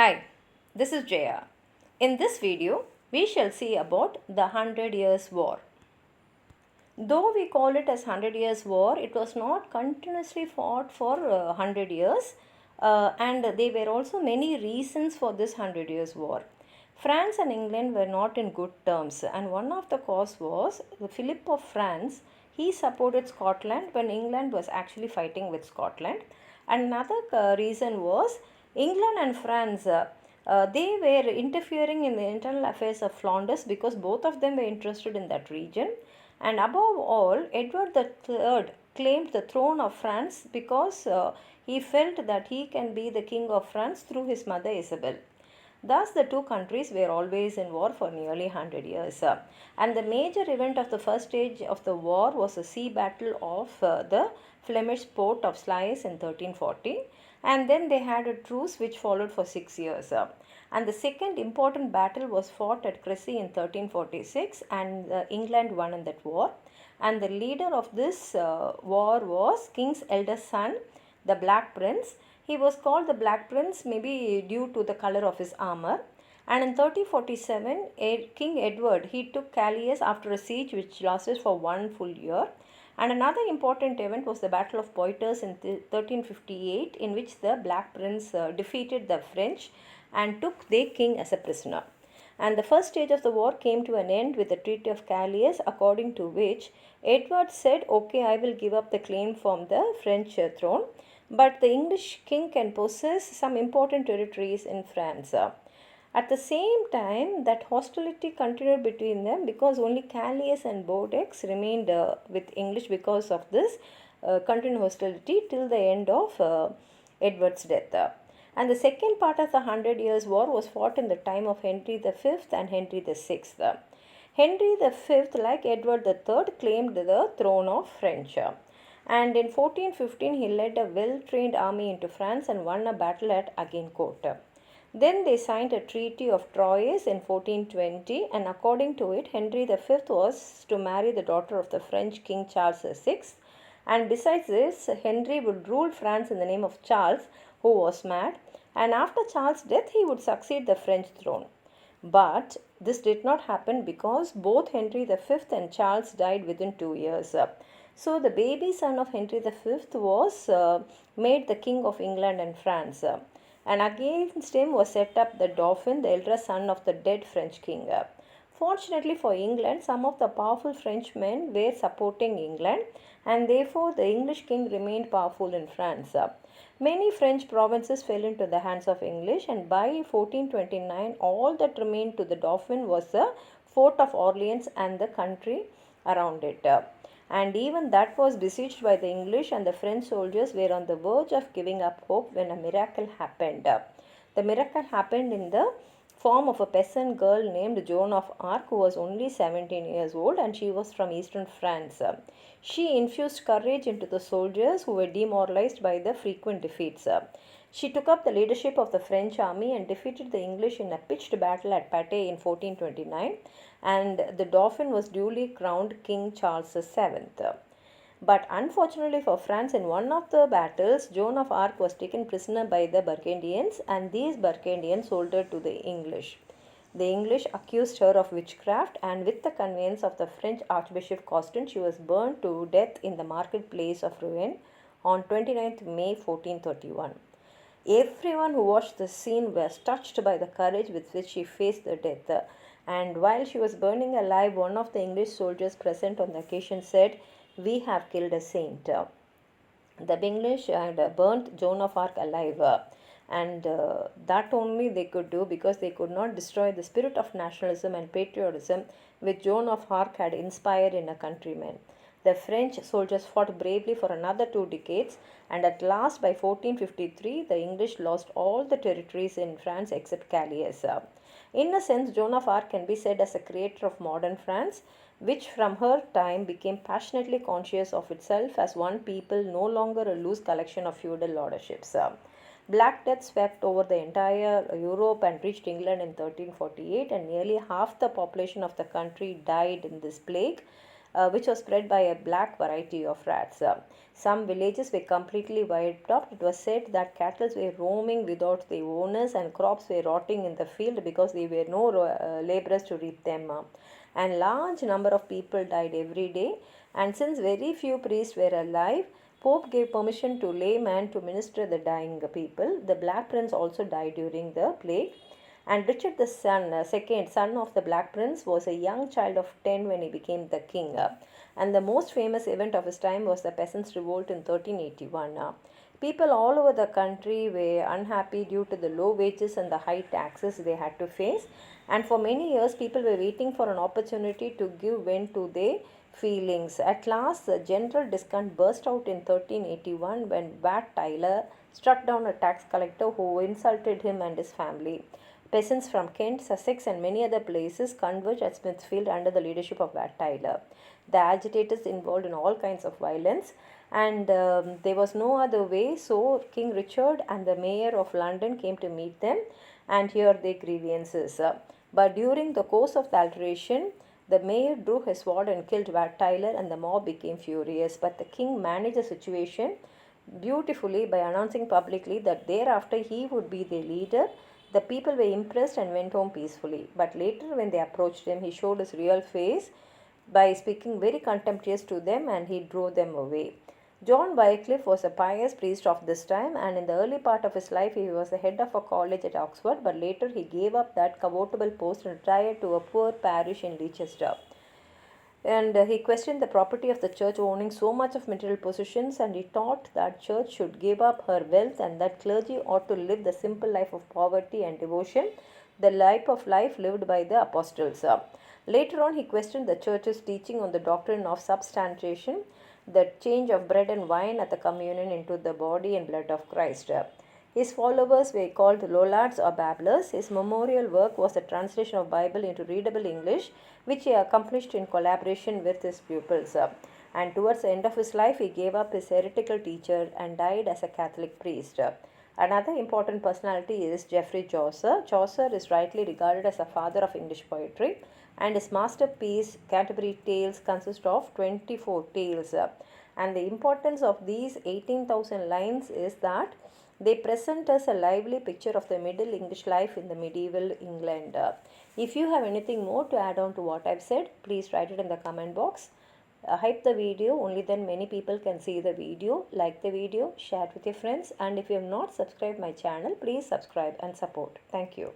Hi, this is Jaya. In this video, we shall see about the 100 Years' War. Though we call it as 100 Years' War, it was not continuously fought for 100 years and there were also many reasons for this 100 Years' War. France and England were not in good terms, and one of the cause was Philip of France. He supported Scotland when England was actually fighting with Scotland. And another reason was England and France. They were interfering in the internal affairs of Flanders because both of them were interested in that region. And above all, Edward III claimed the throne of France because he felt that he can be the king of France through his mother Isabel. Thus, the two countries were always in war for nearly 100 years. And the major event of the first stage of the war was the sea battle of the Flemish port of Sluis in 1340. And then they had a truce which followed for 6 years. And the second important battle was fought at Crecy in 1346, and England won in that war. And the leader of this war was King's eldest son, the Black Prince. He was called the Black Prince maybe due to the color of his armor. And in 1347, King Edward, he took Calais after a siege which lasted for 1 full year. And another important event was the Battle of Poitiers in 1358, in which the Black Prince defeated the French and took their king as a prisoner. And the first stage of the war came to an end with the Treaty of Calais, according to which Edward said, okay, I will give up the claim from the French throne, but the English king can possess some important territories in France. At the same time, that hostility continued between them because only Calais and Bordeaux remained with English because of this continued hostility till the end of Edward's death. And the second part of the 100 Years' War was fought in the time of Henry V and Henry VI. Henry V, like Edward III, claimed the throne of France. And in 1415, he led a well-trained army into France and won a battle at Agincourt. Then they signed a Treaty of Troyes in 1420, and according to it, Henry V was to marry the daughter of the French King Charles VI. And besides this, Henry would rule France in the name of Charles, who was mad, and after Charles' death, he would succeed the French throne. But this did not happen because both Henry V and Charles died within 2 years. So the baby son of Henry V was made the king of England and France. And against him was set up the Dauphin, the elder son of the dead French king. Fortunately for England, some of the powerful Frenchmen were supporting England, and therefore the English king remained powerful in France. Many French provinces fell into the hands of English, and by 1429 all that remained to the Dauphin was the fort of Orleans and the country around it. And even that was besieged by the English, and the French soldiers were on the verge of giving up hope when a miracle happened. The miracle happened in the form of a peasant girl named Joan of Arc, who was only 17 years old, and she was from eastern France. She infused courage into the soldiers who were demoralized by the frequent defeats. She took up the leadership of the French army and defeated the English in a pitched battle at Patay in 1429, and the Dauphin was duly crowned King Charles VII. But unfortunately for France, in one of the battles, Joan of Arc was taken prisoner by the Burgundians, and these Burgundians sold her to the English. The English accused her of witchcraft, and with the conveyance of the French Archbishop Costin, she was burned to death in the marketplace of Rouen on 29th May 1431. Everyone who watched the scene was touched by the courage with which she faced the death. And while she was burning alive, one of the English soldiers present on the occasion said, "We have killed a saint." The English had burnt Joan of Arc alive, and that only they could do because they could not destroy the spirit of nationalism and patriotism which Joan of Arc had inspired in her countrymen. The French soldiers fought bravely for another 2 decades, and at last by 1453 the English lost all the territories in France except Calais. In a sense, Joan of Arc can be said as a creator of modern France, which from her time became passionately conscious of itself as one people, no longer a loose collection of feudal lordships. Black Death swept over the entire Europe and reached England in 1348, and nearly half the population of the country died in this plague. which was spread by a black variety of rats. Some villages were completely wiped out. It was said that cattle were roaming without the owners and crops were rotting in the field because there were no laborers to reap them. And large number of people died every day. And since very few priests were alive, Pope gave permission to laymen to minister the dying people. The Black Prince also died during the plague. And Richard the second son of the Black Prince, was a young child of 10 when he became the king. And the most famous event of his time was the Peasants' Revolt in 1381. People all over the country were unhappy due to the low wages and the high taxes they had to face. And for many years, people were waiting for an opportunity to give vent to their feelings. At last, the general discontent burst out in 1381 when Wat Tyler struck down a tax collector who insulted him and his family. Peasants from Kent, Sussex, and many other places converged at Smithfield under the leadership of Wat Tyler. The agitators involved in all kinds of violence, and there was no other way, so King Richard and the Mayor of London came to meet them and hear their grievances. But during the course of the alteration, the mayor drew his sword and killed Wat Tyler, and the mob became furious. But the king managed the situation beautifully by announcing publicly that thereafter he would be the leader. The people were impressed and went home peacefully. But later, when they approached him, he showed his real face by speaking very contemptuous to them, and he drove them away. John Wycliffe was a pious priest of this time, and in the early part of his life he was the head of a college at Oxford, but later he gave up that comfortable post and retired to a poor parish in Leicester. And he questioned the property of the church owning so much of material possessions, and he taught that church should give up her wealth and that clergy ought to live the simple life of poverty and devotion, the life of life lived by the apostles. Later on, he questioned the church's teaching on the doctrine of substantiation, the change of bread and wine at the communion into the body and blood of Christ. His followers were called Lollards or Babblers. His memorial work was the translation of Bible into readable English, which he accomplished in collaboration with his pupils. And towards the end of his life, he gave up his heretical teacher and died as a Catholic priest. Another important personality is Geoffrey Chaucer. Chaucer is rightly regarded as a father of English poetry, and his masterpiece Canterbury Tales consists of 24 tales. And the importance of these 18,000 lines is that they present us a lively picture of the Middle English life in the medieval England. If you have anything more to add on to what I've said, please write it in the comment box. Hype the video, only then many people can see the video. Like the video, share it with your friends, and if you have not subscribed my channel, please subscribe and support. Thank you.